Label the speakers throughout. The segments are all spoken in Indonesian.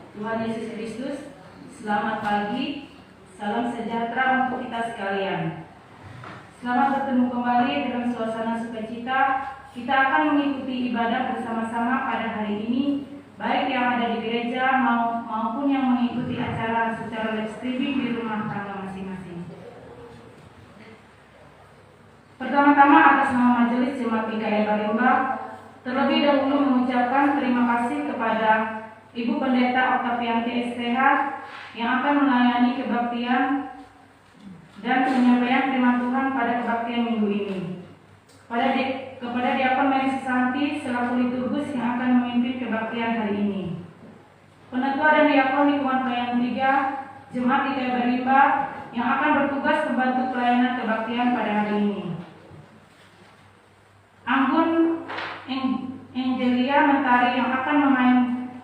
Speaker 1: Tuhan Yesus Kristus, selamat pagi, salam sejahtera untuk kita sekalian. Selamat bertemu kembali dalam suasana sukacita. Kita akan mengikuti ibadah bersama-sama pada hari ini, baik yang ada di gereja maupun yang mengikuti acara secara live streaming di rumah tangga masing-masing. Pertama-tama atas nama Majelis Jemaat PKI Barimba, terlebih dahulu mengucapkan terima kasih kepada Ibu Pendeta Octavianti STH yang akan melayani kebaktian dan penyampaian firman Tuhan pada kebaktian minggu ini. Kepada Diakon Mary Susanti selaku liturgus yang akan memimpin kebaktian hari ini. Penatua dan Diakon Lingkungan Pelayanan 3 Jemaat PKI Barimba yang akan bertugas membantu pelayanan kebaktian pada hari ini. Anggun Angelia Mentari yang akan memain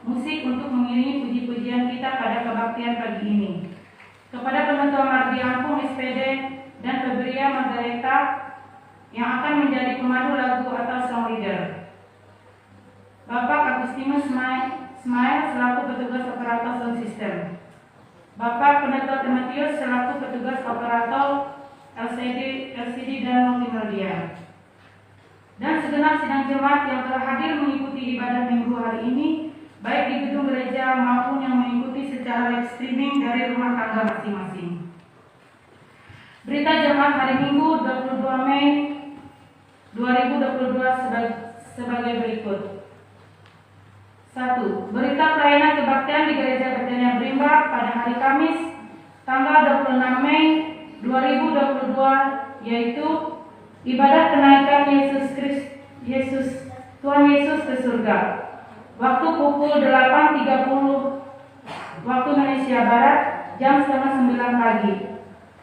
Speaker 1: musik untuk mengiringi puji-pujian kita pada kebaktian pagi ini. Kepada Penatua Mardi Ampung SPD dan Febria Margareta yang akan menjadi pemandu lagu atau song leader. Bapak Agustinus Smile selaku petugas operator sound system. Bapak Penatua Timotius selaku petugas operator LCD dan multimedia. Dan segenap sidang jemaat yang telah hadir mengikuti ibadah minggu hari ini, baik di gedung gereja maupun yang mengikuti secara live streaming dari rumah tangga masing-masing. Berita jemaat hari Minggu 22 Mei 2022 sebagai berikut. 1. Berita pelayanan kebaktian di Gereja Betania Barimba pada hari Kamis tanggal 26 Mei 2022, yaitu ibadah kenaikan Tuhan Yesus ke surga. Waktu pukul 8.30 waktu Indonesia Barat, jam setengah 9 pagi.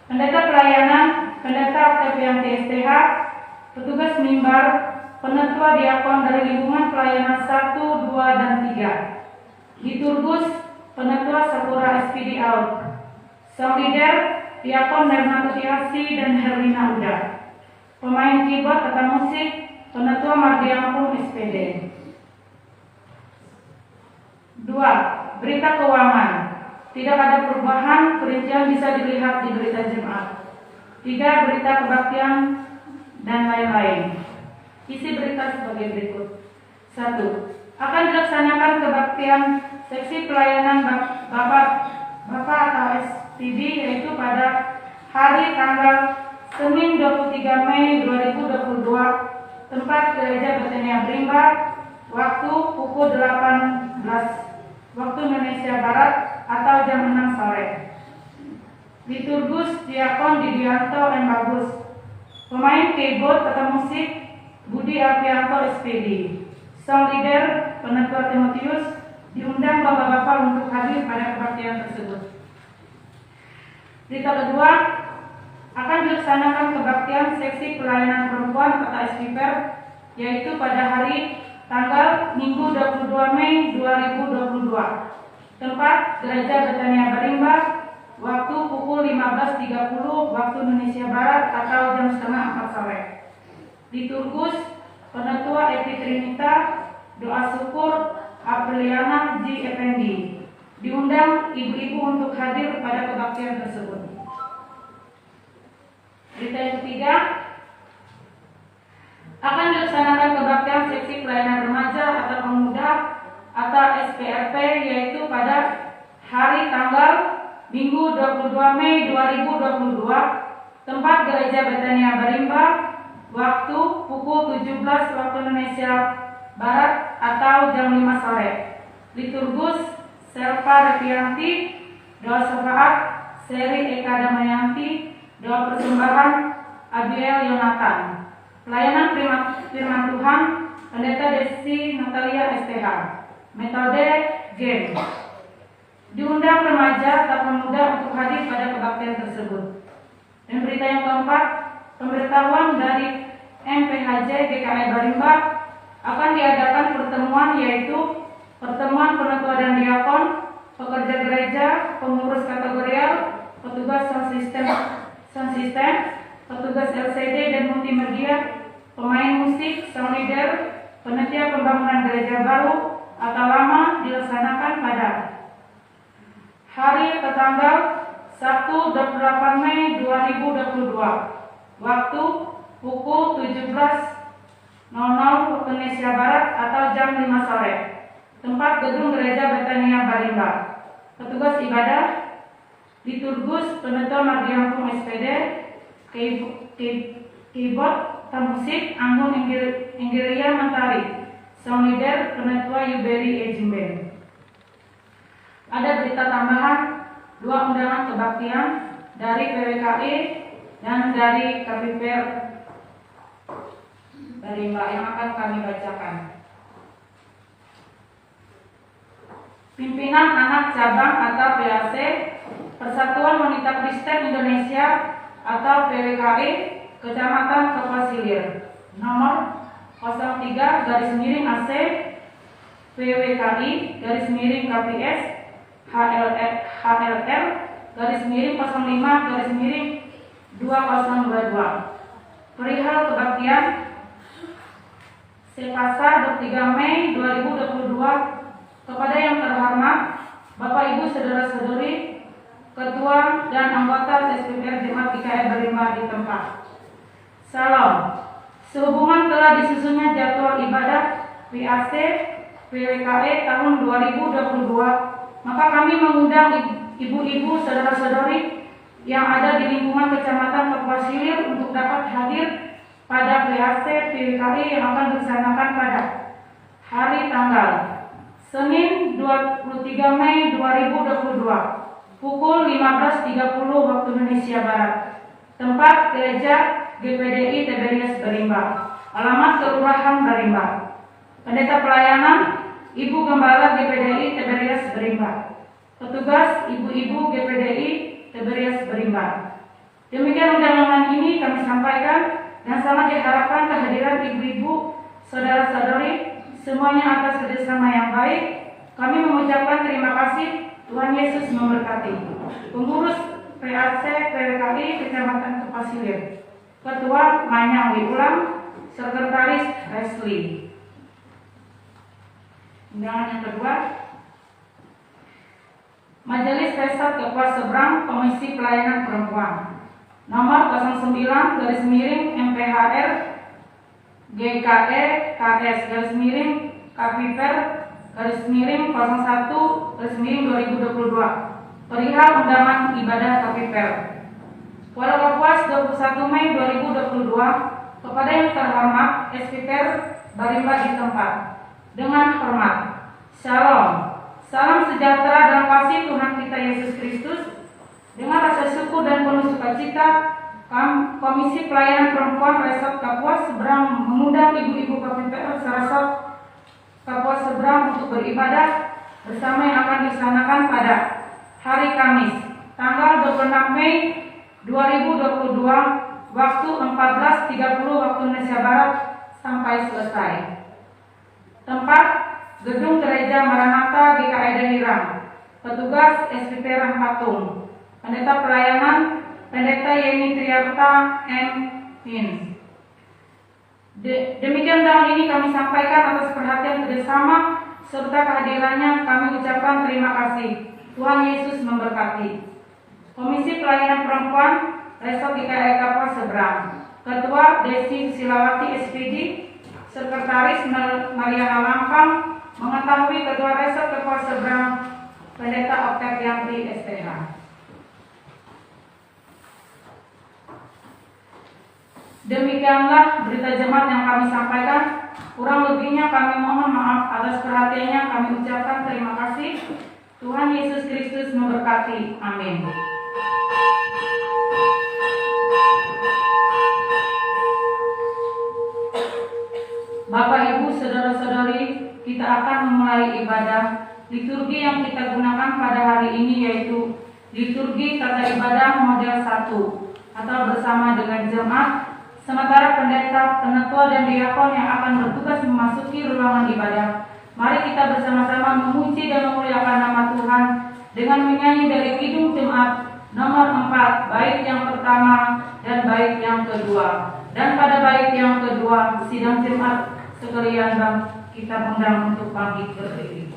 Speaker 1: Pendeta pelayanan, Pendeta Octavianti STH, petugas mimbar, penatua diakon dari lingkungan pelayanan 1, 2, dan 3. Liturgus, penatua Sakura SPD Out. Song leader, diakon Hermanto Tiasi dan Herlina Uda. Pemain keyboard atau musik, penatua Mardi Ampung SPD. 2. Berita keuangan. Tidak ada perubahan, perincian bisa dilihat di berita jemaat. 3. Berita kebaktian dan lain-lain. Isi berita sebagai berikut. 1. Akan dilaksanakan kebaktian seksi pelayanan Bapak atau STD, yaitu pada hari tanggal Senin 23 Mei 2022, tempat Gereja Betania Barimba, waktu pukul 18 waktu Indonesia Barat atau jam 6 sore. Liturgus Diakon Didianto M. Bagus. Pemain keyboard atau musik Budi Alfianto SPD. Song leader Penatua Timotius. Diundang bapak-bapak untuk hadir pada kebaktian tersebut. Berita kedua, akan dilaksanakan kebaktian seksi pelayanan perempuan atau SPPR, yaitu pada hari tanggal Minggu 22 Mei 2022, tempat Gereja Betania Barimba, waktu pukul 15.30 waktu Indonesia Barat atau jam setengah 4 sore. Liturgus Penatua Epi Trinita, doa syukur Apriliana G. Effendi. Diundang ibu-ibu untuk hadir pada kebaktian tersebut. Berita yang ketiga, akan dilaksanakan kebaktian seksi pelayanan remaja atau pemuda atau SPRP, yaitu pada hari tanggal Minggu 22 Mei 2022, tempat Gereja Betania Barimba, waktu pukul 17 waktu Indonesia Barat atau jam 5 sore. Liturgus Selva Revianti, doa syafaat Seri Eka Damayanti, doa persembahan Abiel Yonatan. Pelayanan firman Tuhan Pendeta Desi Natalia STH. Metode Game. Diundang remaja atau pemuda untuk hadir pada kebaktian tersebut. Dan berita yang keempat, pemberitahuan dari MPHJ GKI Barimba akan diadakan pertemuan, yaitu pertemuan penatua dan diakon, pekerja gereja, pengurus kategorial, petugas sound system, petugas LCD dan multimedia, pemain musik, sound leader, panitia pembangunan gereja baru atau lama dilaksanakan pada pada tanggal Sabtu 28 Mei 2022. Waktu pukul 17.00 waktu Indonesia Barat atau jam 5 sore. Tempat gedung Gereja Betania Barimba. Petugas ibadah liturgus Pendeta Mardiampung SPD, keyboard, musik Anggun Inggeria Mentari, sound leader Penetua Yuberi Ejimben. Ada berita tambahan 2 undangan kebaktian dari PWKI dan dari KPPR Barimba yang akan kami bacakan. Pimpinan Anak Cabang atau PAC Persatuan Wanita Kristen Indonesia atau PWKI Kecamatan Kepasilir nomor 03/AC PWKI /KPS HLR /05/2022 perihal kebaktian Selasa 23 Mei 2022 kepada yang terhormat Bapak Ibu Saudara-saudari Ketua dan anggota SPPR Jemaat GKI Barimba di tempat. Salam. Sehubungan telah disusunnya jadwal ibadah PAC PWKI tahun 2022, maka kami mengundang ibu-ibu saudara-saudari yang ada di lingkungan Kecamatan Kepasilir untuk dapat hadir pada PAC PWKI yang akan dilaksanakan pada hari tanggal Senin 23 Mei 2022 pukul 15.30 waktu Indonesia Barat. Tempat Gereja GPDI Tiberias Barimba. Alamat Kelurahan Barimba. Pendeta pelayanan Ibu Gembala GPDI Tiberias Barimba. Petugas ibu-ibu GPDI Tiberias Barimba. Demikian undangan ini kami sampaikan dan sangat diharapkan kehadiran ibu-ibu saudara-saudari semuanya atas kerjasama yang baik. Kami mengucapkan terima kasih. Tuhan Yesus memberkati. Pengurus PAC PWKI Kecamatan Kepasilir, Ketua Manyang Wiulang, Sekretaris Resli. Undangan yang kedua, Majelis Resort Kepulauan Seberang Komisi Pelayanan Perempuan nomor 09/MPHR GKE KS /KPPR /01/2022 perihal undangan ibadah KPPR. Pada Kapuas 21 Mei 2022 kepada yang terhormat SPPR Barimba di tempat. Dengan hormat, Shalom. Salam sejahtera dan kasih Tuhan kita Yesus Kristus. Dengan rasa syukur dan penuh sukacita, Komisi Pelayanan Perempuan Resort Kapuas Seberang mengundang ibu-ibu KPPR Resort Kapuas Seberang untuk beribadah bersama yang akan dilaksanakan pada hari Kamis, tanggal 26 Mei 2022, waktu 14.30 waktu Indonesia Barat sampai selesai. Tempat Gedung Gereja Maranatha GKI Dahirang. Petugas SPPR Patung. Pendeta pelayanan Pendeta Yeni Triarta M.Min. Demikian tahun ini kami sampaikan atas perhatian kerjasama serta kehadirannya kami ucapkan terima kasih. Tuhan Yesus memberkati. Komisi Pelayanan Perempuan Resort GKI Kapuas Seberang. Ketua Desi Silawati SPD, Sekretaris Mariana Lampang, mengetahui Ketua Resort Kapuas Seberang Pendeta Octavianti SPH. Demikianlah berita jemaat yang kami sampaikan. Kurang lebihnya kami mohon maaf atas perhatiannya. Kami ucapkan terima kasih. Tuhan Yesus Kristus memberkati. Amin. Bapak Ibu saudara-saudari, kita akan memulai ibadah liturgi yang kita gunakan pada hari ini, yaitu liturgi tata ibadah model 1 atau bersama dengan jemaat. Sementara pendeta, penetua, dan diakon yang akan bertugas memasuki ruangan ibadah, mari kita bersama-sama memuji dan memuliakan nama Tuhan dengan menyanyi dari Kidung Jemaat nomor 4, bait yang pertama dan bait yang kedua. Dan pada bait yang kedua, sidang jemaat sekalian kita undang untuk bangkit berdiri.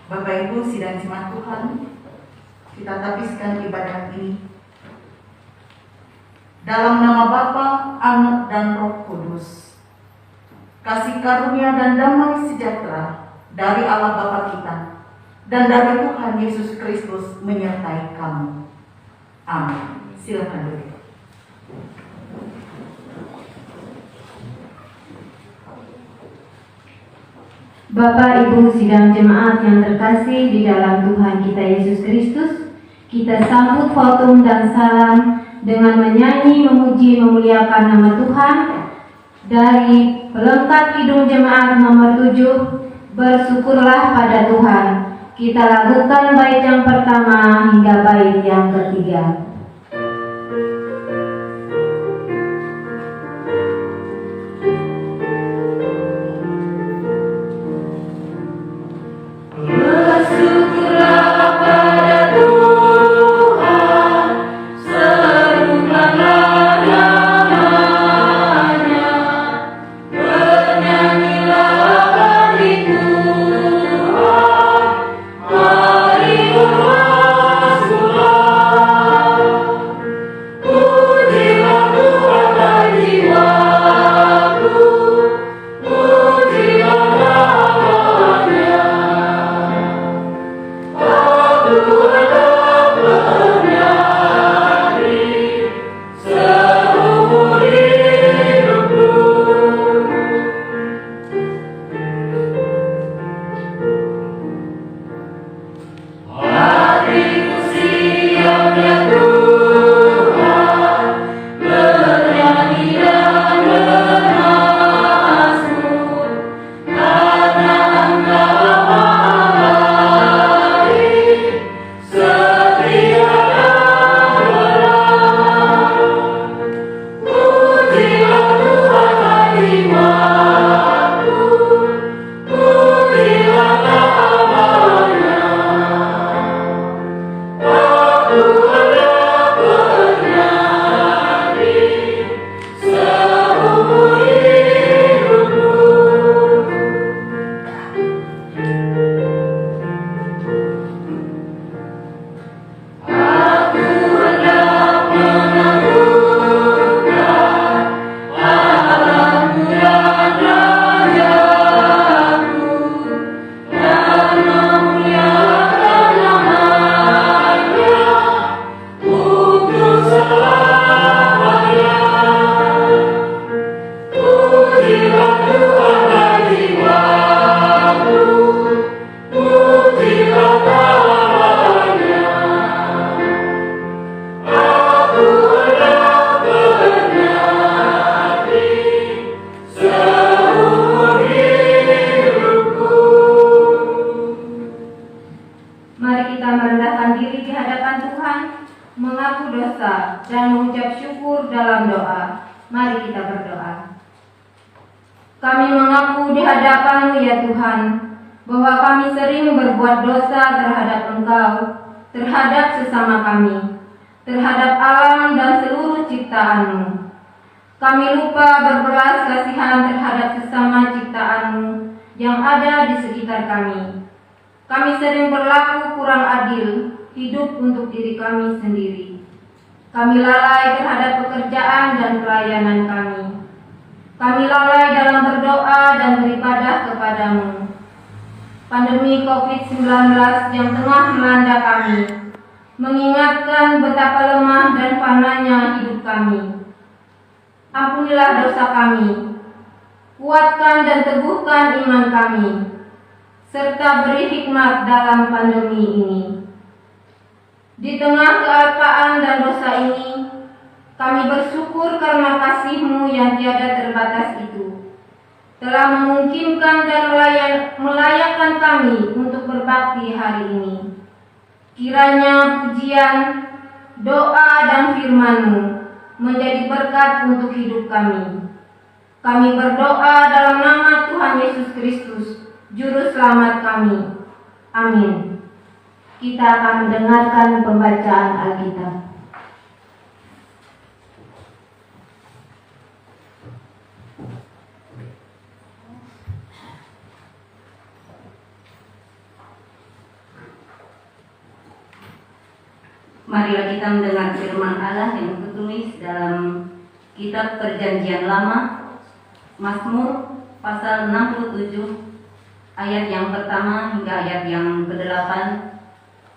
Speaker 2: Bapak Ibu sidang jemaat Tuhan, kita tapiskan ibadah ini dalam nama Bapa, Anak dan Roh Kudus. Kasih karunia dan damai sejahtera dari Allah Bapa kita dan dari Tuhan Yesus Kristus menyertai kamu. Amin. Silakan duduk.
Speaker 3: Bapak Ibu sidang jemaat yang terkasih di dalam Tuhan kita Yesus Kristus, kita sambut khotbah dan salam dengan menyanyi, memuji, memuliakan nama Tuhan dari pelengkap Kidung Jemaat nomor 7, Bersyukurlah pada Tuhan. Kita lakukan bait yang pertama hingga bait yang ketiga.
Speaker 1: Kami mengaku di hadapan-Mu ya Tuhan, bahwa kami sering berbuat dosa terhadap Engkau, terhadap sesama kami, terhadap alam dan seluruh ciptaan-Mu. Kami lupa berbelas kasihan terhadap sesama ciptaan-Mu yang ada di sekitar kami. Kami sering berlaku kurang adil, hidup untuk diri kami sendiri. Kami lalai terhadap pekerjaan dan pelayanan kami. Kami lalai dalam berdoa dan beribadah kepada-Mu. Pandemi COVID-19 yang tengah melanda kami mengingatkan betapa lemah dan fananya hidup kami. Ampunilah dosa kami, kuatkan dan teguhkan iman kami, serta beri hikmat dalam pandemi ini. Di tengah kealpaan dan dosa ini, kami bersyukur karena kasih-Mu yang tiada terbatas itu telah memungkinkan dan melayakkan kami untuk berbakti hari ini. Kiranya pujian, doa dan firman-Mu menjadi berkat untuk hidup kami. Kami berdoa dalam nama Tuhan Yesus Kristus, Juru Selamat kami. Amin. Kita akan mendengarkan pembacaan Alkitab.
Speaker 4: Marilah kita mendengar firman Allah yang tertulis dalam kitab Perjanjian Lama, Mazmur pasal 67 ayat yang pertama hingga ayat yang ke-8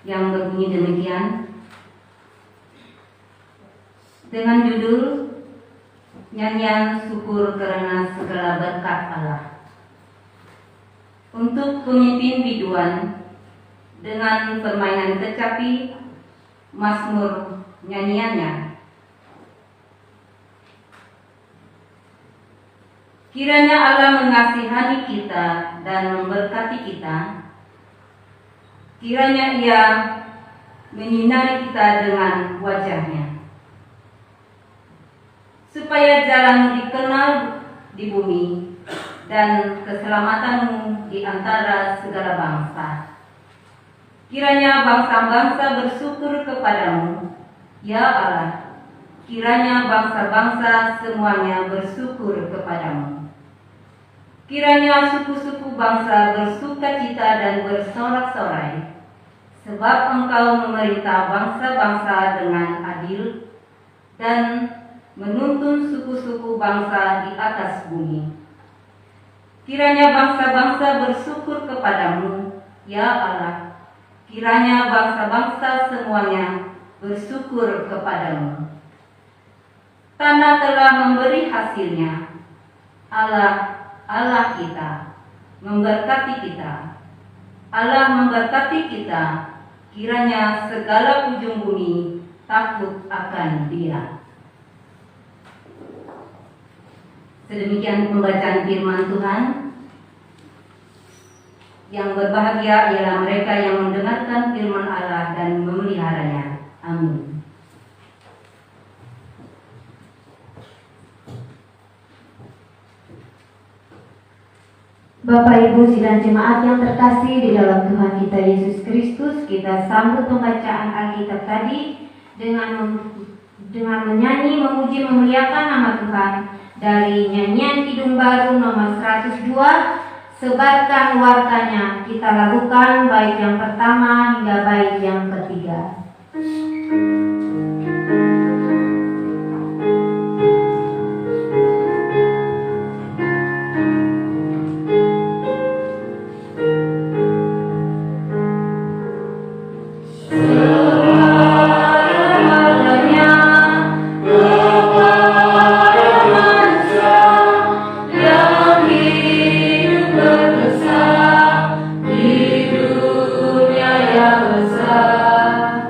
Speaker 4: yang berbunyi demikian. Dengan judul Nyanyian Syukur Karena Segala Berkat Allah. Untuk pemimpin biduan dengan permainan kecapi, Mazmur nyanyiannya. Kiranya Allah mengasihani kita dan memberkati kita. Kiranya Ia menyinari kita dengan wajah-Nya, supaya jalan dikenal di bumi dan keselamatanmu di antara segala bangsa. Kiranya bangsa-bangsa bersyukur kepadamu, ya Allah. Kiranya bangsa-bangsa semuanya bersyukur kepadamu. Kiranya suku-suku bangsa bersukacita dan bersorak-sorai, sebab Engkau memerintah bangsa-bangsa dengan adil dan menuntun suku-suku bangsa di atas bumi. Kiranya bangsa-bangsa bersyukur kepadamu, ya Allah. Kiranya bangsa-bangsa semuanya bersyukur kepadamu. Tanah telah memberi hasilnya. Allah kita memberkati kita. Allah memberkati kita. Kiranya segala ujung bumi takut akan Dia. Sedemikian pembacaan firman Tuhan. Yang berbahagia ialah mereka yang mendengarkan firman Allah dan memeliharanya. Amin.
Speaker 3: Bapak, Ibu, sidang jemaat yang terkasih di dalam Tuhan kita Yesus Kristus, kita sambut pembacaan Alkitab tadi dengan menyanyi, memuji, memuliakan nama Tuhan dari nyanyian Kidung Baru nomor 102. Sebarkan wartanya, kita lakukan bait yang pertama hingga bait yang ketiga.
Speaker 5: Besar,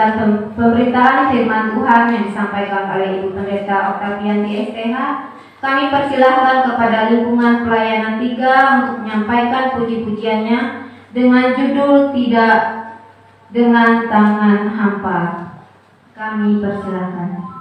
Speaker 3: mendengarkan pemberitaan firman Tuhan yang disampaikan oleh Ibu Pendeta Octavianti STH, kami persilahkan kepada lingkungan pelayanan 3 untuk menyampaikan puji-pujiannya dengan judul Tidak Dengan Tangan Hampa. Kami persilahkan.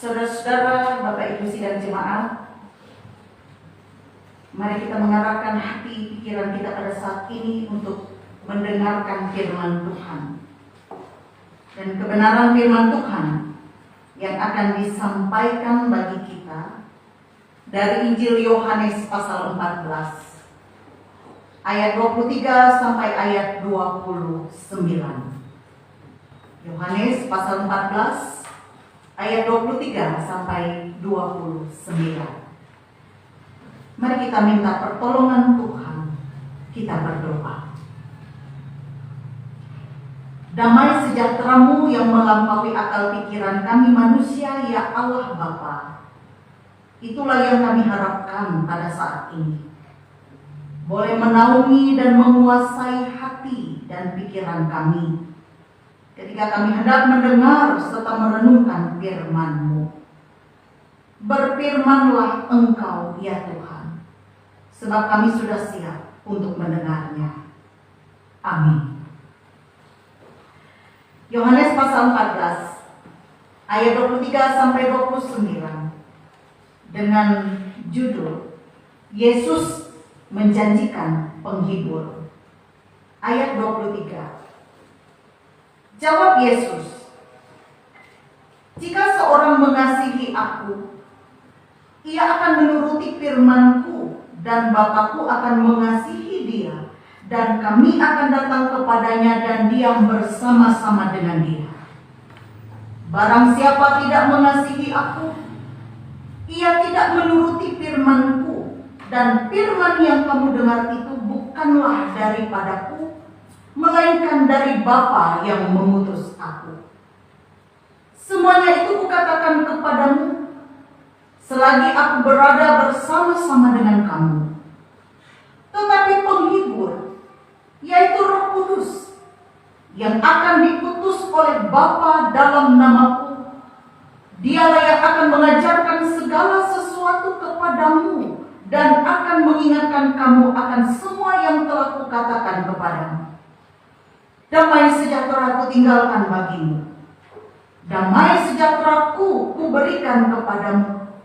Speaker 2: Saudara-saudara, Bapak Ibu sidang jemaat, mari kita mengarahkan hati pikiran kita pada saat ini untuk mendengarkan firman Tuhan. Dan kebenaran firman Tuhan yang akan disampaikan bagi kita dari Injil Yohanes pasal 14 ayat 23 sampai ayat 29. Yohanes pasal 14 ayat 23 sampai 29. Mari kita minta pertolongan Tuhan. Kita berdoa. Damai sejahtera-Mu yang melampaui akal pikiran kami manusia, ya Allah Bapa. Itulah yang kami harapkan pada saat ini. Boleh menaungi dan menguasai hati dan pikiran kami ketika kami hendak mendengar serta merenungkan firman-Mu. Berfirmanlah Engkau, ya Tuhan, sebab kami sudah siap untuk mendengarnya. Amin. Yohanes pasal 14 ayat 23 sampai 29 dengan judul Yesus menjanjikan penghibur. Ayat 23. Jawab Yesus, "Jika seorang mengasihi Aku, ia akan menuruti firman-Ku, dan Bapa-Ku akan mengasihi dia, dan kami akan datang kepadanya dan diam bersama-sama dengan dia. Barang siapa tidak mengasihi Aku, ia tidak menuruti firman-Ku, dan firman yang kamu dengar itu bukanlah daripadaku, melainkan dari Bapa yang mengutus Aku. Semuanya itu Kukatakan kepadamu, selagi Aku berada bersama-sama dengan kamu. Tetapi penghibur, yaitu Roh Kudus, yang akan diutus oleh Bapa dalam nama-Ku, Dialah yang akan mengajarkan segala sesuatu kepadamu dan akan mengingatkan kamu akan semua yang telah Kukatakan kepadamu. Damai sejahtera Ku tinggalkan bagimu. Damai sejahtera-Ku Kuberikan kepadamu.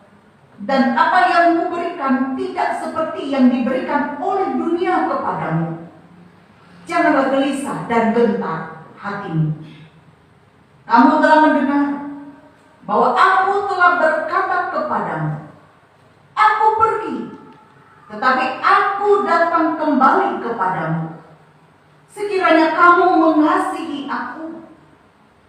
Speaker 2: Dan apa yang Kuberikan tidak seperti yang diberikan oleh dunia kepadamu. Janganlah gelisah dan gentar hatimu. Kamu telah mendengar bahwa Aku telah berkata kepadamu, Aku pergi, tetapi Aku datang kembali kepadamu. Sekiranya kamu mengasihi Aku,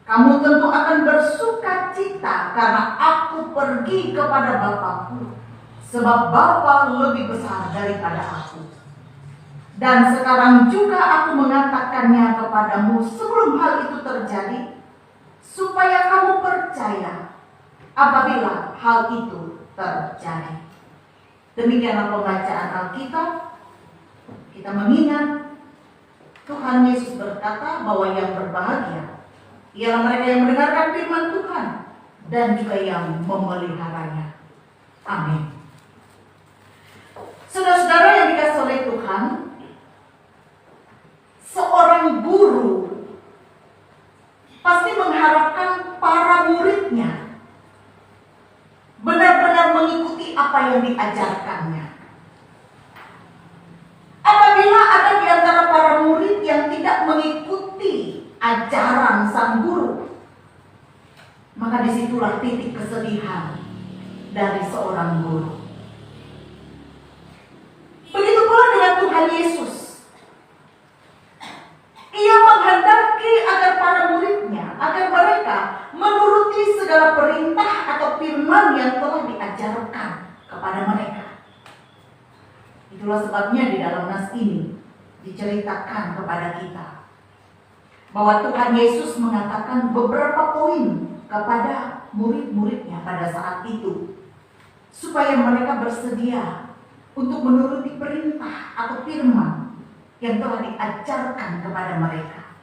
Speaker 2: kamu tentu akan bersuka cita karena Aku pergi kepada Bapa-Ku, sebab Bapa lebih besar daripada Aku. Dan sekarang juga Aku mengatakannya kepadamu sebelum hal itu terjadi, supaya kamu percaya apabila hal itu terjadi. Demikianlah pembacaan Alkitab. Kita mengingat Tuhan Yesus berkata bahwa yang berbahagia ialah mereka yang mendengarkan firman Tuhan dan juga yang memeliharanya. Amin. Saudara-saudara yang dikasihi oleh Tuhan, seorang guru pasti mengharapkan para muridnya benar-benar mengikuti apa yang diajarkannya. Apabila ada di antara para murid yang tidak mengikuti ajaran sang guru, maka disitulah titik kesedihan dari seorang guru. Begitu pula dengan Tuhan Yesus. Ia menghendaki agar para muridnya, agar mereka menuruti segala perintah atau firman yang telah diajarkan kepada mereka. Itulah sebabnya di dalam nas ini diceritakan kepada kita bahwa Tuhan Yesus mengatakan beberapa poin kepada murid-muridnya pada saat itu, supaya mereka bersedia untuk menuruti perintah atau firman yang telah diajarkan kepada mereka.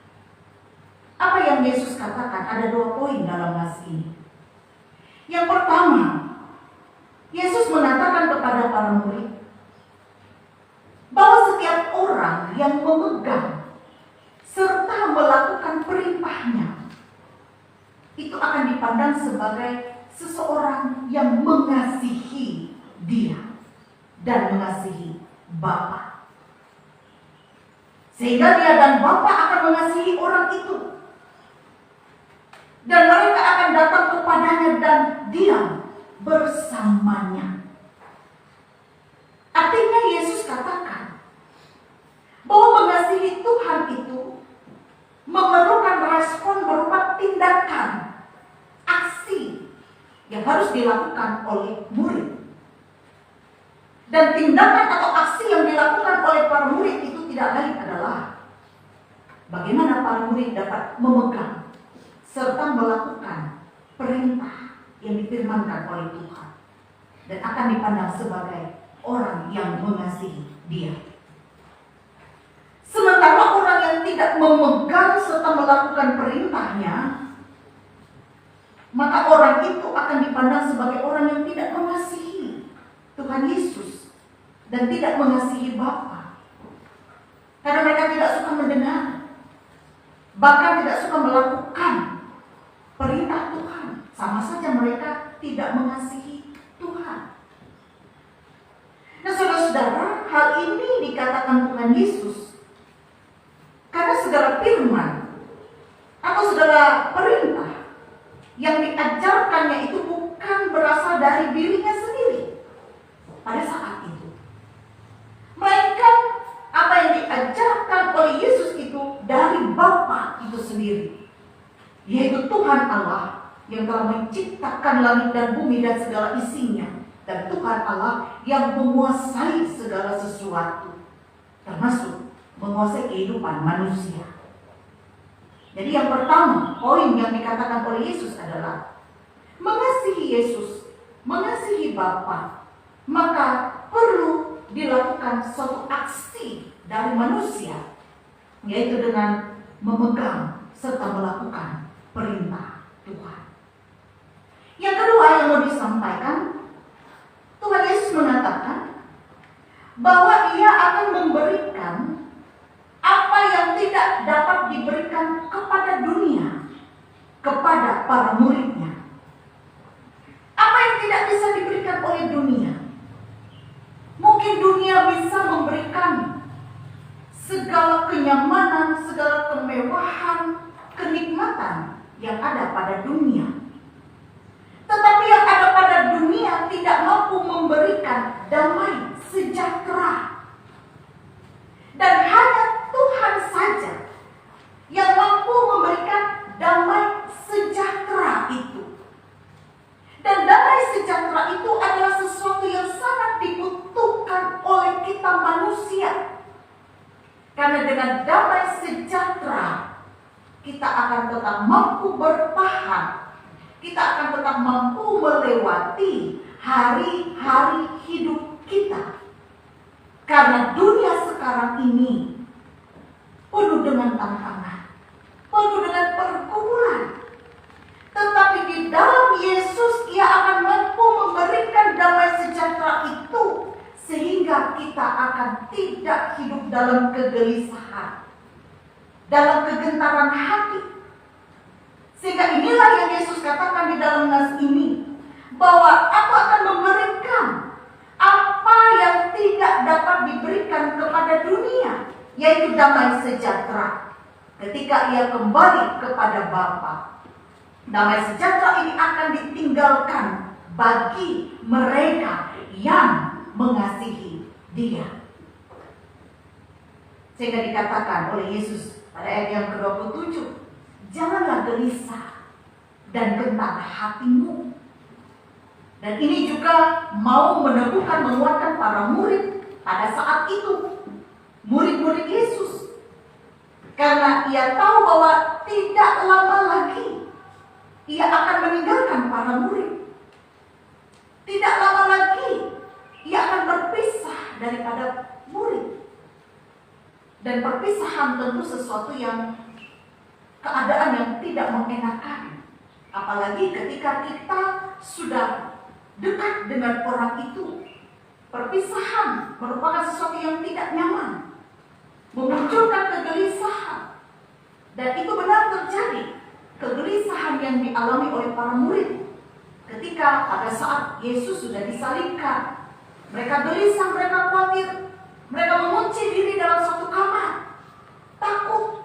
Speaker 2: Apa yang Yesus katakan? Ada 2 poin dalam nas ini. Yang pertama, Yesus mengatakan kepada para murid bahwa setiap orang yang memegang serta melakukan perintahnya itu akan dipandang sebagai seseorang yang mengasihi Dia dan mengasihi Bapa. Sehingga Dia dan Bapa akan mengasihi orang itu. Dan mereka akan datang kepadanya dan diam bersamanya. Artinya Yesus katakan bahwa mengasihi Tuhan itu memerlukan respon berupa tindakan, aksi yang harus dilakukan oleh murid. Dan tindakan atau aksi yang dilakukan oleh para murid itu tidak lain adalah bagaimana para murid dapat memegang serta melakukan perintah yang difirmankan oleh Tuhan dan akan dipandang sebagai orang yang mengasihi Dia. Sementara orang yang tidak memegang serta melakukan perintahnya, maka orang itu akan dipandang sebagai orang yang tidak mengasihi Tuhan Yesus dan tidak mengasihi Bapa. Karena mereka tidak suka mendengar, bahkan tidak suka melakukan perintah Tuhan. Sama saja mereka tidak mengasihi Tuhan. Nah, saudara-saudara, hal ini dikatakan Tuhan Yesus karena segala firman atau segala perintah yang diajarkannya itu bukan berasal dari dirinya sendiri pada saat itu, melainkan apa yang diajarkan oleh Yesus itu dari Bapa itu sendiri, yaitu Tuhan Allah yang telah menciptakan langit dan bumi dan segala isinya, dan Tuhan Allah yang menguasai segala sesuatu, termasuk menguasai kehidupan manusia. Jadi yang pertama, poin yang dikatakan oleh Yesus adalah mengasihi Yesus, mengasihi Bapa, maka perlu dilakukan suatu aksi dari manusia, yaitu dengan memegang serta melakukan perintah Tuhan. Yang kedua yang mau disampaikan, Tuhan Yesus mengatakan bahwa Ia akan memberikan apa yang tidak dapat diberikan kepada dunia, kepada para muridnya. Apa yang tidak bisa diberikan oleh dunia? Mungkin dunia bisa memberikan segala kenyamanan, segala kemewahan, kenikmatan yang ada pada dunia. Tetapi yang ada pada dunia tidak mampu memberikan damai sejahtera. Dan hanya Tuhan saja yang mampu memberikan damai sejahtera itu. Dan damai sejahtera itu adalah sesuatu yang sangat dibutuhkan oleh kita manusia. Karena dengan damai sejahtera kita akan tetap mampu bertahan. Kita akan tetap mampu melewati hari-hari hidup kita. Karena dunia sekarang ini penuh dengan tantangan, penuh dengan pergumulan. Tetapi di dalam Yesus Ia akan mampu memberikan damai sejahtera itu, sehingga kita akan tidak hidup dalam kegelisahan, dalam kegentaran hati. Sehingga inilah yang Yesus katakan di dalam nas ini, bahwa Aku akan memberikan apa yang tidak dapat diberikan kepada dunia, yaitu damai sejahtera. Ketika Ia kembali kepada Bapa, damai sejahtera ini akan ditinggalkan bagi mereka yang mengasihi Dia. Sehingga dikatakan oleh Yesus pada ayat yang ke-27, janganlah gelisah dan gentar hatimu. Dan ini juga mau meneguhkan, menguatkan para murid pada saat itu, murid-murid Yesus. Karena Ia tahu bahwa tidak lama lagi Ia akan meninggalkan para murid. Tidak lama lagi Ia akan berpisah daripada murid. Dan perpisahan tentu sesuatu yang keadaan yang tidak mengenakan. Apalagi ketika kita sudah dekat dengan orang itu. Perpisahan merupakan sesuatu yang tidak nyaman, memunculkan kegelisahan. Dan itu benar terjadi, kegelisahan yang dialami oleh para murid ketika pada saat Yesus sudah disalibkan. Mereka gelisah, mereka khawatir, mereka mengunci diri dalam suatu kamar, takut.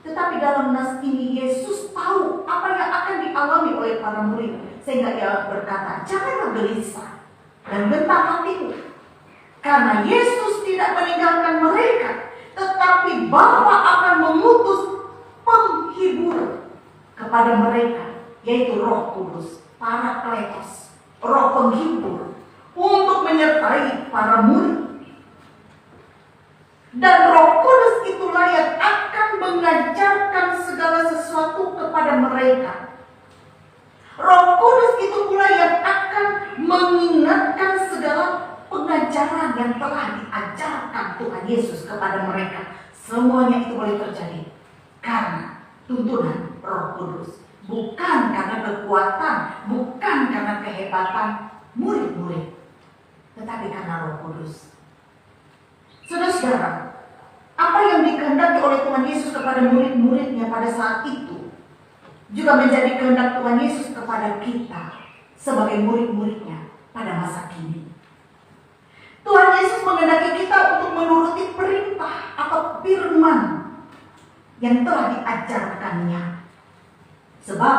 Speaker 2: Tetapi dalam nas ini Yesus tahu apa yang akan dialami oleh para murid, sehingga Ia berkata, janganlah gelisah dan gentar hatimu, karena Yesus tidak meninggalkan mereka, tetapi Bapa akan mengutus penghibur kepada mereka, yaitu Roh Kudus, Parakletos, Roh penghibur, untuk menyertai para murid. Dan Roh Kudus itulah yang akan mengajarkan segala sesuatu kepada mereka. Roh Kudus itu pula yang akan mengingatkan segala pengajaran yang telah diajarkan Tuhan Yesus kepada mereka. Semuanya itu boleh terjadi karena tuntunan Roh Kudus. Bukan karena kekuatan, bukan karena kehebatan murid-murid, tetapi karena Roh Kudus. Saudara-saudara, apa yang dikehendaki oleh Tuhan Yesus kepada murid-muridnya pada saat itu juga menjadi kehendak Tuhan Yesus kepada kita sebagai murid-muridnya pada masa kini. Tuhan Yesus menghendaki kita untuk menuruti perintah atau firman yang telah diajarkannya. Sebab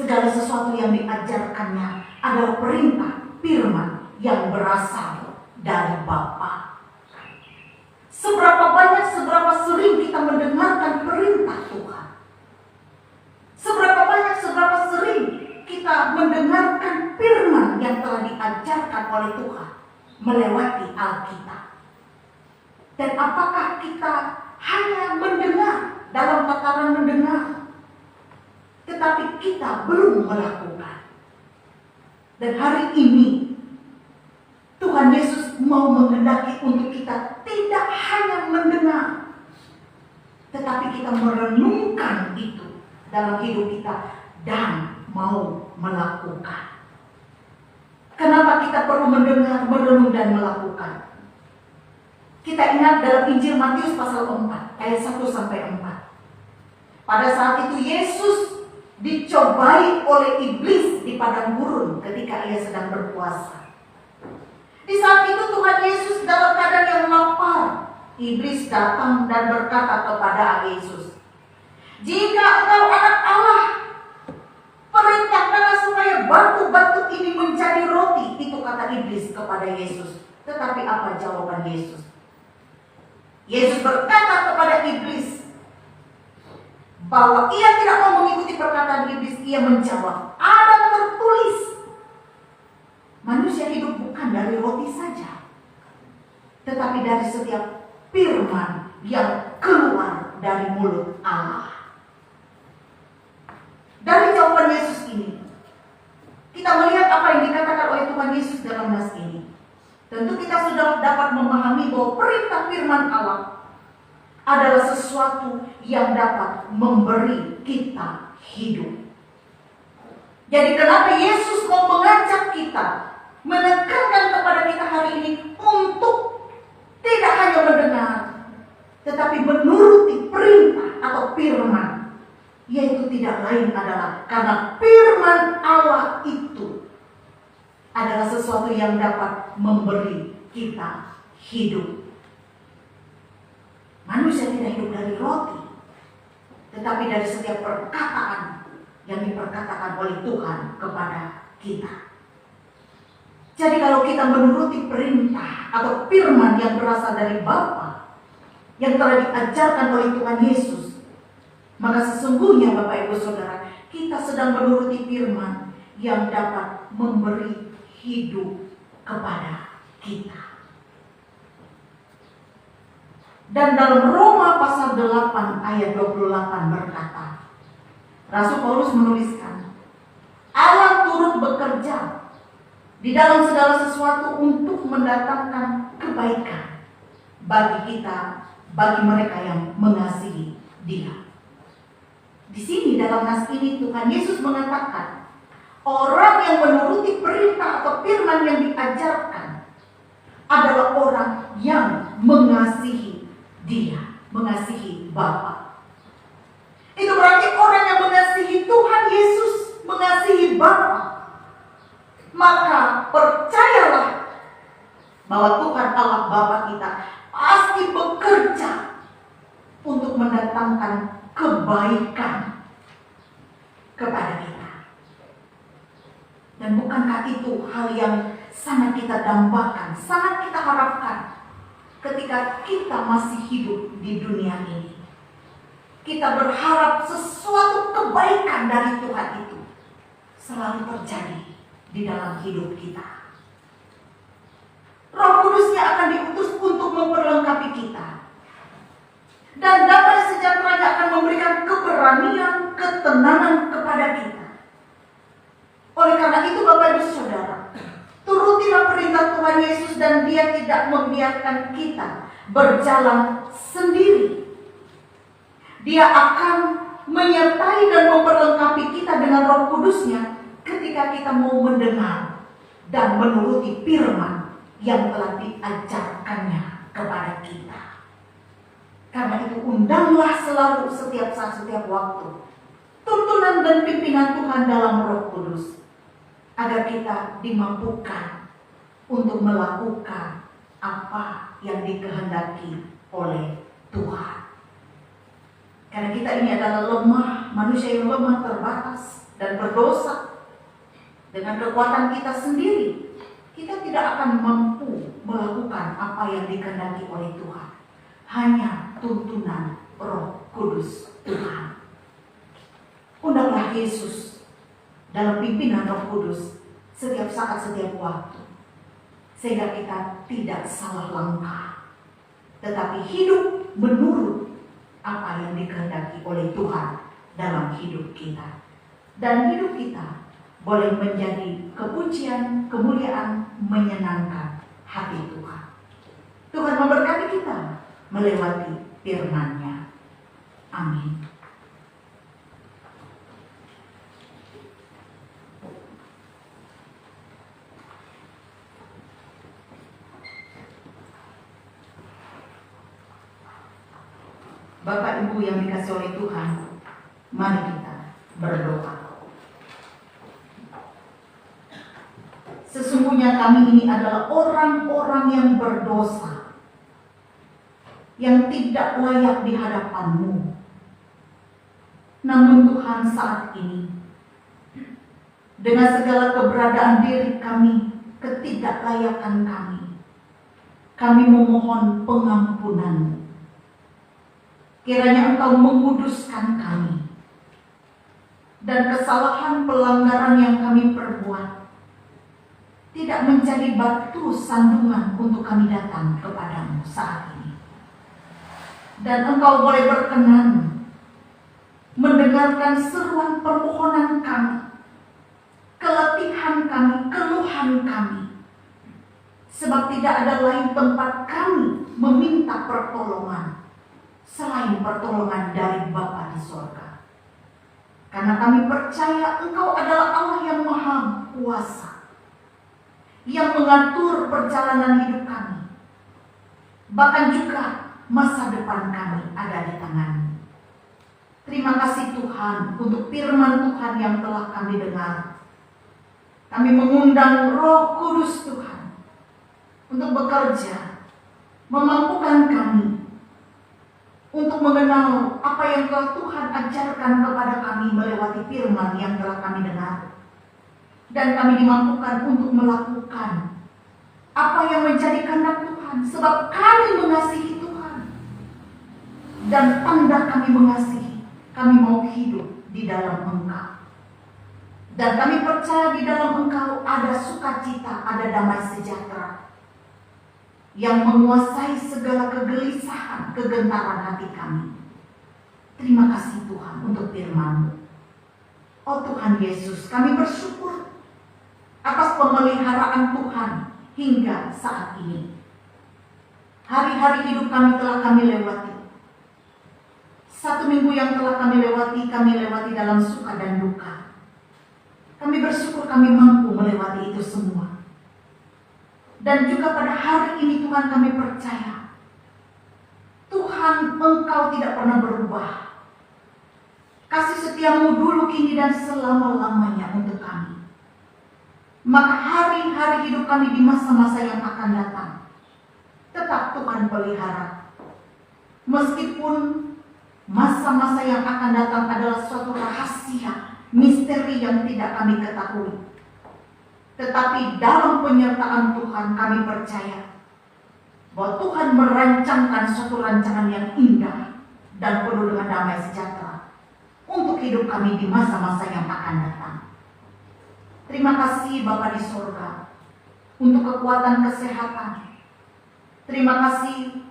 Speaker 2: segala sesuatu yang diajarkannya adalah perintah firman yang berasal dari Bapa. Seberapa banyak, seberapa sering kita mendengarkan perintah Tuhan. Seberapa banyak, seberapa sering kita mendengarkan firman yang telah diajarkan oleh Tuhan melewati Alkitab. Dan apakah kita hanya mendengar dalam tataran mendengar, tetapi kita belum melakukan? Dan hari ini Tuhan Yesus mau menghendaki untuk kita tidak hanya mendengar, tetapi kita merenungkan itu dalam hidup kita dan mau melakukan. Kenapa kita perlu mendengar, merenung dan melakukan? Kita ingat dalam Injil Matius pasal 4 ayat 1 sampai 4. Pada saat itu Yesus dicobai oleh iblis di padang gurun ketika ia sedang berpuasa. Di saat itu Tuhan Yesus dalam keadaan yang lapar. Iblis datang dan berkata kepada Yesus, "Jika engkau anak Allah, perintahkanlah supaya batu-batu ini menjadi roti." Itu kata iblis kepada Yesus. Tetapi apa jawaban Yesus? Yesus berkata kepada iblis bahwa ia tidak mau mengikuti perkataan iblis. Ia menjawab, "Ada tertulis, manusia hidup bukan dari roti saja, tetapi dari setiap firman yang keluar dari mulut Allah." Dari jawaban Yesus ini, kita melihat apa yang dikatakan oleh Tuhan Yesus dalam nas ini. Tentu kita sudah dapat memahami bahwa perintah firman Allah adalah sesuatu yang dapat memberi kita hidup. Jadi kenapa Yesus mau mengajak kita, menekankan kepada kita hari ini untuk tidak hanya mendengar, tetapi menuruti perintah atau firman, yaitu tidak lain adalah karena firman Allah itu adalah sesuatu yang dapat memberi kita hidup. Manusia tidak hidup dari roti, tetapi dari setiap perkataan yang diperkatakan oleh Tuhan kepada kita. Jadi kalau kita menuruti perintah atau firman yang berasal dari Bapa, yang telah diajarkan oleh Tuhan Yesus, maka sesungguhnya Bapak Ibu Saudara, kita sedang menuruti firman yang dapat memberi hidup kepada kita. Dan dalam Roma pasal 8 ayat 28 berkata, Rasul Paulus menuliskan, Allah turut bekerja di dalam segala sesuatu untuk mendatangkan kebaikan bagi kita, bagi mereka yang mengasihi Dia. Di sini dalam nas ini Tuhan Yesus mengatakan, orang yang menuruti perintah atau firman yang diajarkan adalah orang yang mengasihi Dia, mengasihi Bapa. Itu berarti orang yang mengasihi Tuhan Yesus, mengasihi Bapa. Maka percayalah bahwa Tuhan Allah Bapa kita pasti bekerja untuk mendatangkan kebaikan kepada kita. Dan bukankah itu hal yang sangat kita dambakan, sangat kita harapkan ketika kita masih hidup di dunia ini? Kita berharap sesuatu kebaikan dari Tuhan itu selalu terjadi di dalam hidup kita. melengkapi kita. Dan damai sejahteranya akan memberikan keberanian, ketenangan kepada kita. Oleh karena itu Bapak Ibu Saudara, turutilah perintah Tuhan Yesus dan Dia tidak membiarkan kita berjalan sendiri. Dia akan menyertai dan memperlengkapi kita dengan Roh Kudus-Nya ketika kita mau mendengar dan menuruti firman yang telah diajarkannya kepada kita. Karena itu undanglah selalu setiap saat, setiap waktu tuntunan dan pimpinan Tuhan dalam Roh Kudus, agar kita dimampukan untuk melakukan apa yang dikehendaki oleh Tuhan. Karena kita ini adalah lemah, manusia yang lemah, terbatas dan berdosa. Dengan kekuatan kita sendiri, kita tidak akan mampu melakukan apa yang dikehendaki oleh Tuhan. Hanya tuntunan Roh Kudus Tuhan. Undanglah Yesus dalam pimpinan Roh Kudus setiap saat, setiap waktu, sehingga kita tidak salah langkah, tetapi hidup menurut apa yang dikehendaki oleh Tuhan dalam hidup kita. Dan hidup kita boleh menjadi kepujian, kemuliaan, menyenangkan hati Tuhan. Tuhan memberkati kita melewati firman-Nya. Amin. Bapak Ibu yang dikasihi oleh Tuhan, mari kita berdoa. Sesungguhnya kami ini adalah orang-orang yang berdosa, yang tidak layak di hadapan-Mu. Namun Tuhan, saat ini, dengan segala keberadaan diri kami, ketidaklayakan kami memohon pengampunan-Mu. Kiranya Engkau menguduskan kami, dan kesalahan pelanggaran yang kami perbuat tidak menjadi batu sandungan untuk kami datang kepadamu saat ini. Dan Engkau boleh berkenan mendengarkan seruan permohonan kami, keletihan kami, keluhan kami. Sebab tidak ada lain tempat kami meminta pertolongan selain pertolongan dari Bapa di sorga. Karena kami percaya Engkau adalah Allah yang Maha Kuasa, yang mengatur perjalanan hidup kami. Bahkan juga masa depan kami ada di tangan-Mu. Terima kasih Tuhan untuk firman Tuhan yang telah kami dengar. Kami mengundang Roh Kudus Tuhan untuk bekerja, memampukan kami untuk mengenal apa yang telah Tuhan ajarkan kepada kami melewati firman yang telah kami dengar. Dan kami dimampukan untuk melakukan apa yang menjadi kehendak Tuhan, sebab kami mengasihi Tuhan. Dan tanda kami mengasihi, kami mau hidup di dalam Engkau. Dan kami percaya di dalam Engkau ada sukacita, ada damai sejahtera yang menguasai segala kegelisahan, kegentaran hati kami. Terima kasih Tuhan untuk firman-Mu. Oh Tuhan Yesus, kami bersyukur atas pemeliharaan Tuhan hingga saat ini. Hari-hari hidup kami telah kami lewati. 1 minggu yang telah kami lewati dalam suka dan duka. Kami bersyukur kami mampu melewati itu semua. Dan juga pada hari ini Tuhan, kami percaya Tuhan, Engkau tidak pernah berubah. Kasih setia-Mu dulu, kini, dan selama-lamanya untuk kami. Maka hari-hari hidup kami di masa-masa yang akan datang tetap Tuhan pelihara. Meskipun masa-masa yang akan datang adalah suatu rahasia, misteri yang tidak kami ketahui. Tetapi dalam penyertaan Tuhan kami percaya bahwa Tuhan merancangkan suatu rancangan yang indah dan penuh dengan damai sejahtera untuk hidup kami di masa-masa yang akan datang. Terima kasih Bapa di sorga untuk kekuatan kesehatan. Terima kasih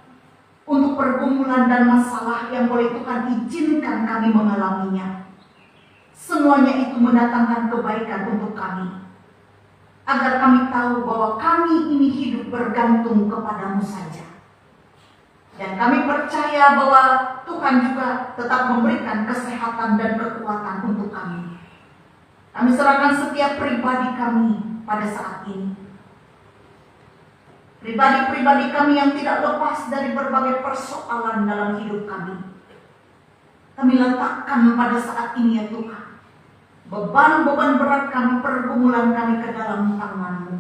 Speaker 2: untuk pergumulan dan masalah yang boleh Tuhan izinkan kami mengalaminya. Semuanya itu mendatangkan kebaikan untuk kami, agar kami tahu bahwa kami ini hidup bergantung kepadamu saja. Dan kami percaya bahwa Tuhan juga tetap memberikan kesehatan dan kekuatan untuk kami. Kami serahkan setiap pribadi kami pada saat ini. Pribadi-pribadi kami yang tidak lepas dari berbagai persoalan dalam hidup kami. Kami letakkan pada saat ini ya Tuhan. Beban-beban berat kami, pergumulan kami ke dalam tangan-Mu.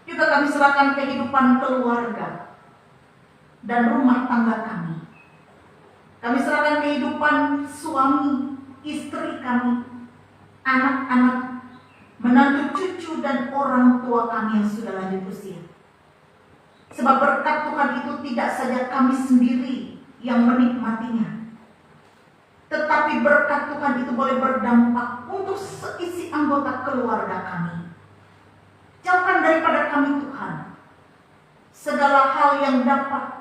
Speaker 2: Juga kami serahkan kehidupan keluarga dan rumah tangga kami. Kami serahkan kehidupan suami, istri kami, anak-anak, menantu cucu dan orang tua kami yang sudah lanjut usia. Sebab berkat Tuhan itu tidak saja kami sendiri yang menikmatinya, tetapi berkat Tuhan itu boleh berdampak untuk seisi anggota keluarga kami. Jauhkan daripada kami Tuhan segala hal yang dapat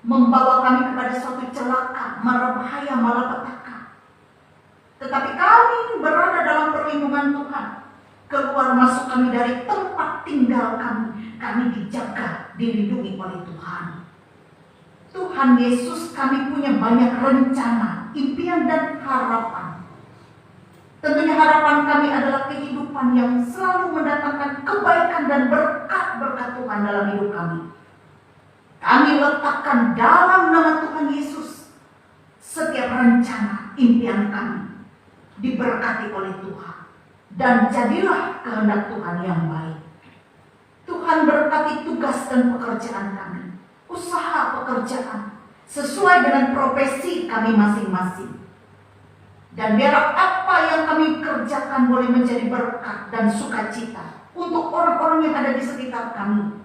Speaker 2: membawa kami kepada suatu celaka, mara bahaya, malapetaka. Tetapi kami berada dalam perlindungan Tuhan. Keluar masuk kami dari tempat tinggal kami dijaga, dilindungi oleh Tuhan. Tuhan Yesus, kami punya banyak rencana, impian dan harapan. Tentunya harapan kami adalah kehidupan yang selalu mendatangkan kebaikan dan berkat-berkat Tuhan dalam hidup kami. Kami letakkan dalam nama Tuhan Yesus setiap rencana, impian kami diberkati oleh Tuhan. Dan jadilah kehendak Tuhan yang baik. Tuhan berkati tugas dan pekerjaan kami, usaha pekerjaan, sesuai dengan profesi kami masing-masing. Dan biar apa yang kami kerjakan boleh menjadi berkat dan sukacita untuk orang-orang yang ada di sekitar kami.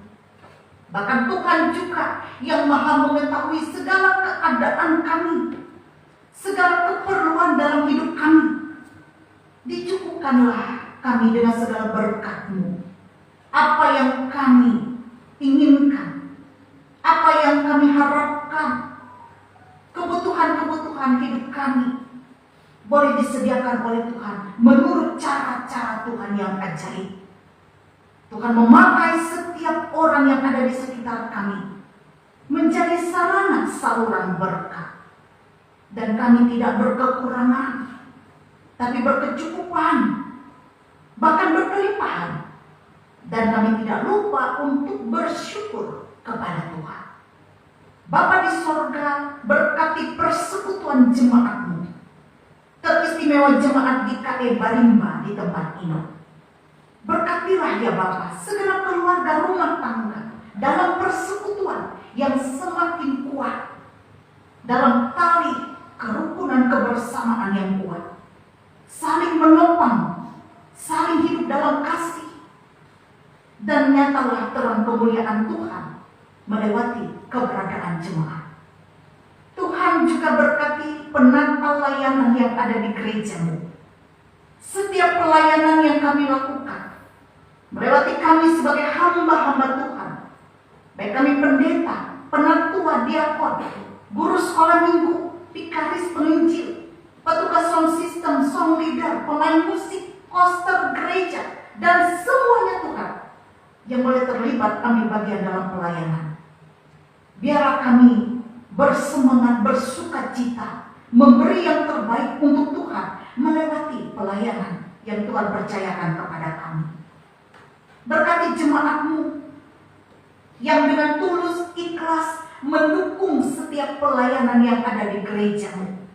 Speaker 2: Bahkan Tuhan juga yang maha mengetahui segala keadaan kami, segala keperluan dalam hidup kami. Dicukupkanlah kami dengan segala berkat-Mu. Apa yang kami inginkan, apa yang kami harapkan, kebutuhan-kebutuhan hidup kami boleh disediakan oleh Tuhan menurut cara-cara Tuhan yang ajaib. Tuhan memakai setiap orang yang ada di sekitar kami menjadi sarana saluran berkat. Dan kami tidak berkekurangan, tapi berkecukupan, bahkan berkelimpahan. Dan kami tidak lupa untuk bersyukur kepada Tuhan. Bapa di sorga, berkati persekutuan jemaat-Mu, teristimewa jemaat GKE Barimba di tempat ini. Berkatilah ya Bapa segenap keluarga rumah tangga dalam persekutuan yang semakin kuat, dalam tali kerukunan kebersamaan yang kuat, saling menopang, saling hidup dalam kasih. Dan nyatalah terang kemuliaan Tuhan melewati keberadaan jemaat. Tuhan juga berkati penata layanan yang ada di gereja-Mu. Setiap pelayanan yang kami lakukan melewati kami sebagai hamba-hamba Tuhan, baik kami pendeta, penatua, diakon, guru sekolah minggu, vikaris penginjil, petugas sound system, song leader, pemain musik, koster gereja, dan semuanya Tuhan yang boleh terlibat ambil bagian dalam pelayanan. Biarlah kami bersemangat, bersukacita, memberi yang terbaik untuk Tuhan melewati pelayanan yang Tuhan percayakan kepada kami. Berkati jemaat-Mu yang dengan tulus ikhlas mendukung setiap pelayanan yang ada di gereja-Mu,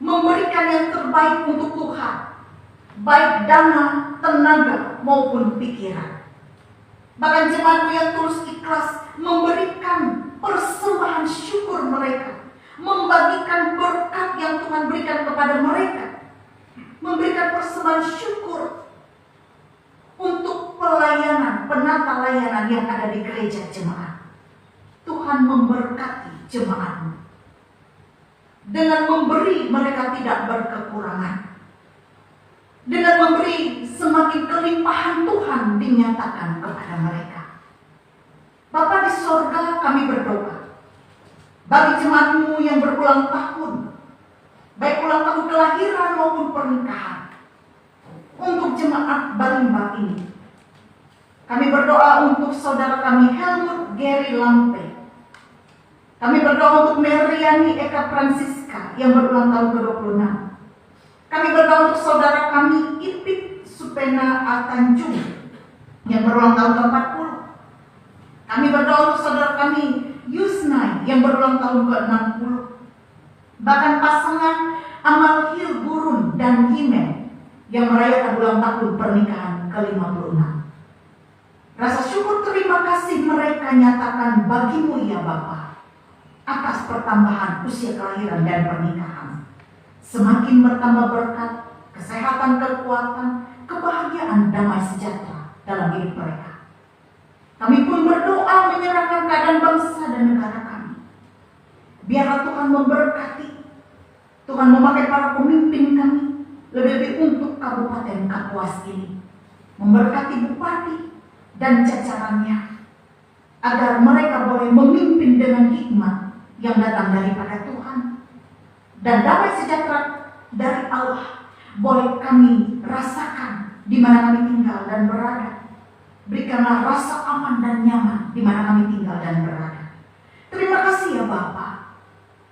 Speaker 2: memberikan yang terbaik untuk Tuhan, baik dana, tenaga maupun pikiran. Bahkan jemaat-Mu yang tulus ikhlas memberikan persembahan syukur mereka, membagikan berkat yang Tuhan berikan kepada mereka, memberikan persembahan syukur untuk pelayanan, penata layanan yang ada di gereja jemaat. Tuhan memberkati jemaat-Mu. Dengan memberi mereka tidak berkekurangan. Dengan memberi semakin kelimpahan Tuhan dinyatakan kepada mereka. Bapa di sorga, kami berdoa bagi jemaat-Mu yang berulang tahun, baik ulang tahun kelahiran maupun pernikahan. Untuk jemaat Barimba ini, kami berdoa untuk saudara kami Helmut Gary Lampe. Kami berdoa untuk Meriani Eka Francisca yang berulang tahun ke-26. Kami berdoa untuk saudara kami Ipit Supena Atanjung yang berulang tahun ke-40. Kami berdoa untuk saudara kami Yusnai yang berulang tahun ke-60. Bahkan pasangan Amal Hilburun dan Himen yang merayakan ulang tahun pernikahan ke-56. Rasa syukur terima kasih mereka nyatakan bagi-Mu ya Bapa atas pertambahan usia kelahiran dan pernikahan. Semakin bertambah berkat, kesehatan, kekuatan, kebahagiaan, damai sejahtera dalam hidup mereka. Kami pun berdoa menyerahkan keadaan bangsa dan negara kami. Biarlah Tuhan memberkati, Tuhan memakai para pemimpin kami, lebih-lebih untuk Kabupaten Kapuas ini, memberkati bupati dan jajarannya, agar mereka boleh memimpin dengan hikmat yang datang daripada Tuhan, dan damai sejahtera dari Allah boleh kami rasakan di mana kami tinggal dan berada. Berikanlah rasa aman dan nyaman di mana kami tinggal dan berada. Terima kasih ya Bapa.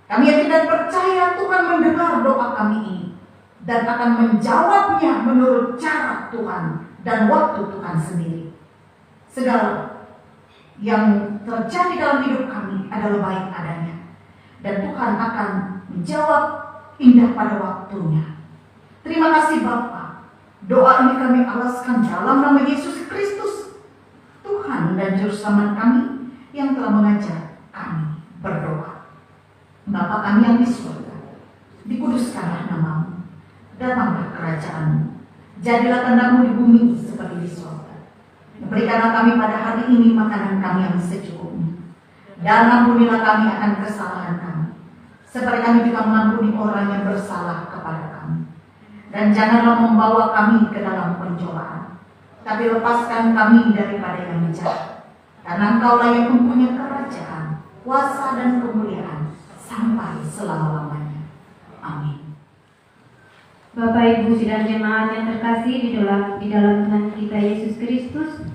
Speaker 2: Kami yakin dan percaya Tuhan mendengar doa kami ini dan akan menjawabnya menurut cara Tuhan dan waktu Tuhan sendiri. Segala yang terjadi dalam hidup kami adalah baik adanya, dan Tuhan akan menjawab indah pada waktunya. Terima kasih Bapa. Doa ini kami alaskan dalam nama Yesus Kristus, Tuhan dan Juru Selamat kami yang telah mengajar kami berdoa. Bapa kami yang di surga, dikuduskanlah nama-Mu. Datanglah kerajaan-Mu, jadilah kehendak-Mu di bumi seperti di surga. Berikanlah kami pada hari ini makanan kami yang secukupnya, dan ampunilah kami akan kesalahan kami, seperti kami juga mengampuni orang yang bersalah kepada kami. Dan janganlah membawa kami ke dalam pencobaan, tapi lepaskan kami daripada yang jahat. Karena Engkaulah yang mempunyai kerajaan, kuasa dan kemuliaan sampai selama-lamanya. Amin.
Speaker 3: Bapak, Ibu, sidang jemaat yang terkasih di dalam Tuhan kita Yesus Kristus,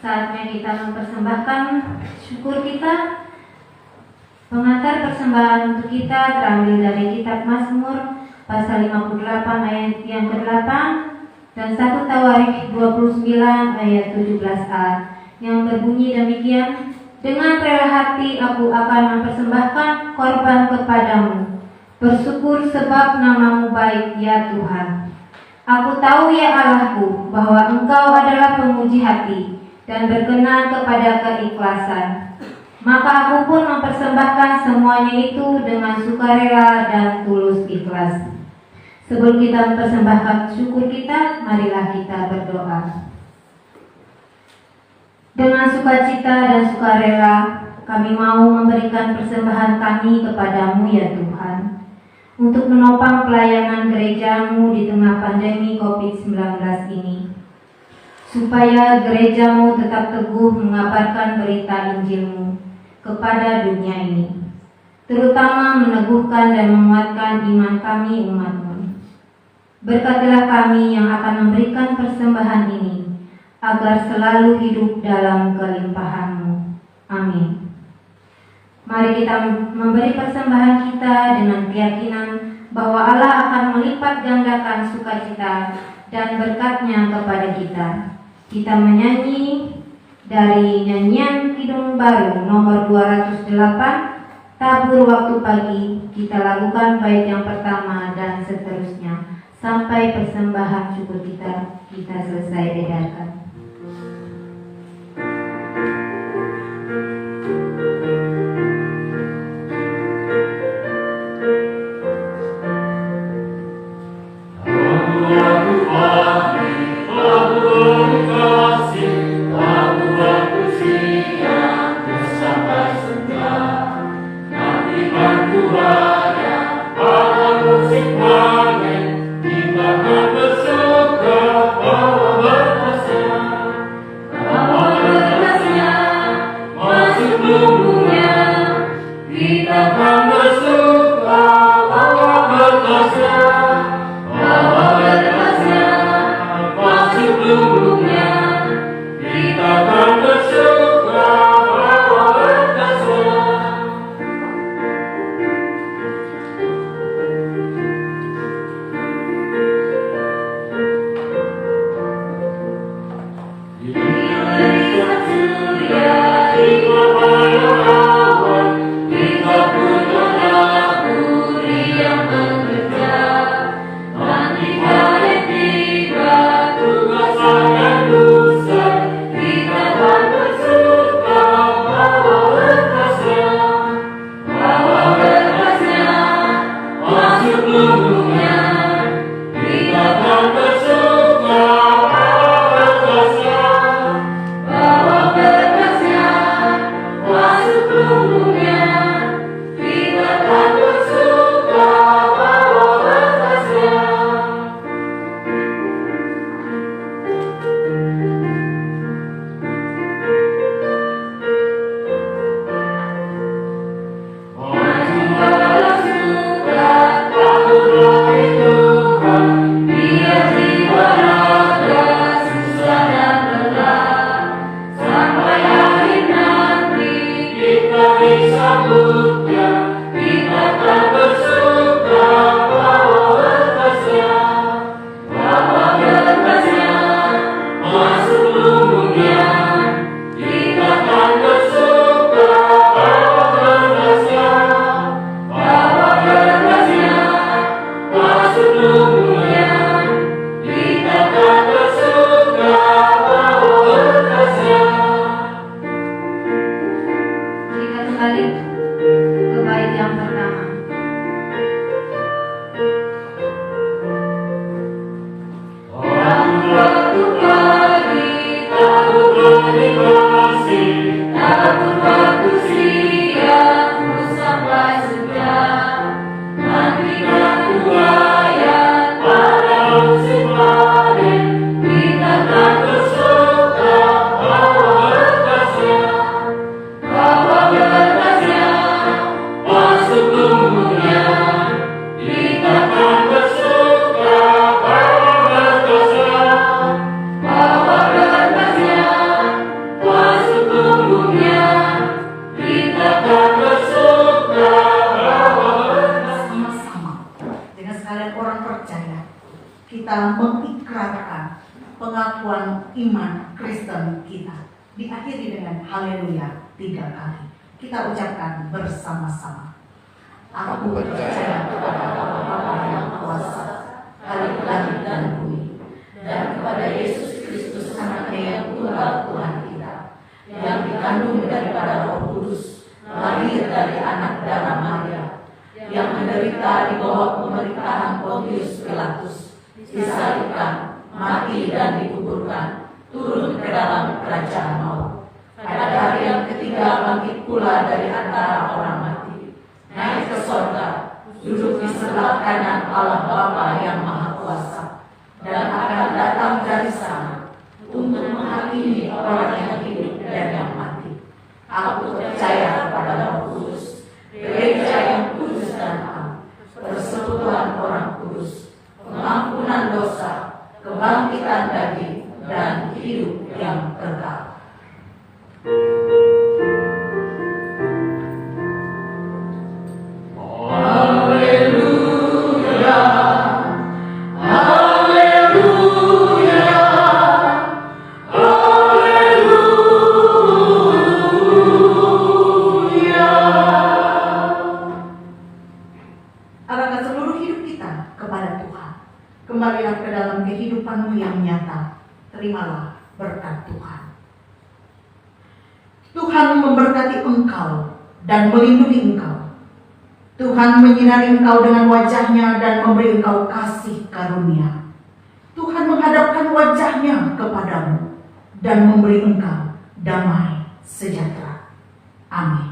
Speaker 3: saatnya kita mempersembahkan syukur kita. Pengantar persembahan untuk kita terambil dari kitab Mazmur pasal 58 ayat yang ke-8 dan 1 Tawarikh 29 ayat 17a yang berbunyi demikian: dengan rela hati aku akan mempersembahkan korban kepadamu, bersyukur sebab nama-Mu baik ya Tuhan. Aku tahu ya Allahku bahwa Engkau adalah pemuji hati dan berkenan kepada keikhlasan. Maka aku pun mempersembahkan semuanya itu dengan sukarela dan tulus ikhlas. Sebelum kita mempersembahkan syukur kita, marilah kita berdoa. Dengan sukacita dan sukarela, kami mau memberikan persembahan kami kepadamu ya Tuhan, untuk menopang pelayanan gerejamu di tengah pandemi COVID-19 ini, supaya gerejamu tetap teguh mengabarkan berita Injilmu kepada dunia ini, terutama meneguhkan dan menguatkan iman kami umat-Mu. Berkatilah kami yang akan memberikan persembahan ini, agar selalu hidup dalam kelimpahan-Mu. Amin. Mari kita memberi persembahan kita dengan keyakinan bahwa Allah akan melipat gandakan sukacita dan berkat-Nya kepada kita. Kita menyanyi dari nyanyian Kidung Baru nomor 208, Tabur Waktu Pagi. Kita lakukan bait yang pertama dan seterusnya sampai persembahan syukur kita selesai edarkan.
Speaker 5: Bersuka, oh bersuka.
Speaker 2: mengikrarkan pengakuan iman Kristen kita. Diakhiri dengan haleluya 3 kali. Kita ucapkan bersama-sama. Aku percaya kepada Bapa yang kuasa, langit dan bumi, dan kepada Yesus Kristus anaknya yang tunggal Tuhan kita, yang dikandung daripada Roh Kudus, lahir dari anak darah Maria, yang menderita di bawah pemerintahan Pontius Pilatus, disalibkan, mati dan dikuburkan, turun ke dalam kerajaan maut. Pada hari yang ketiga bangkit pula dari antara orang mati, naik ke sorga, duduk di sebelah kanan Allah Bapa yang Maha Kuasa, dan akan datang dari sana untuk menghakimi orang yang hidup dan yang mati. Aku percaya kepada Roh Kudus, gereja yang kudus dan am, persekutuan orang kudus, pengampunan dosa, kebangkitan daging, dan hidup yang kekal. Arahkan seluruh hidup kita kepada Tuhan. Kembalilah ke dalam kehidupanmu yang nyata. Terimalah berkat Tuhan. Tuhan memberkati engkau dan melindungi engkau. Tuhan menyinari engkau dengan wajahnya dan memberi engkau kasih karunia. Tuhan menghadapkan wajahnya kepadamu dan memberi engkau damai sejahtera. Amin.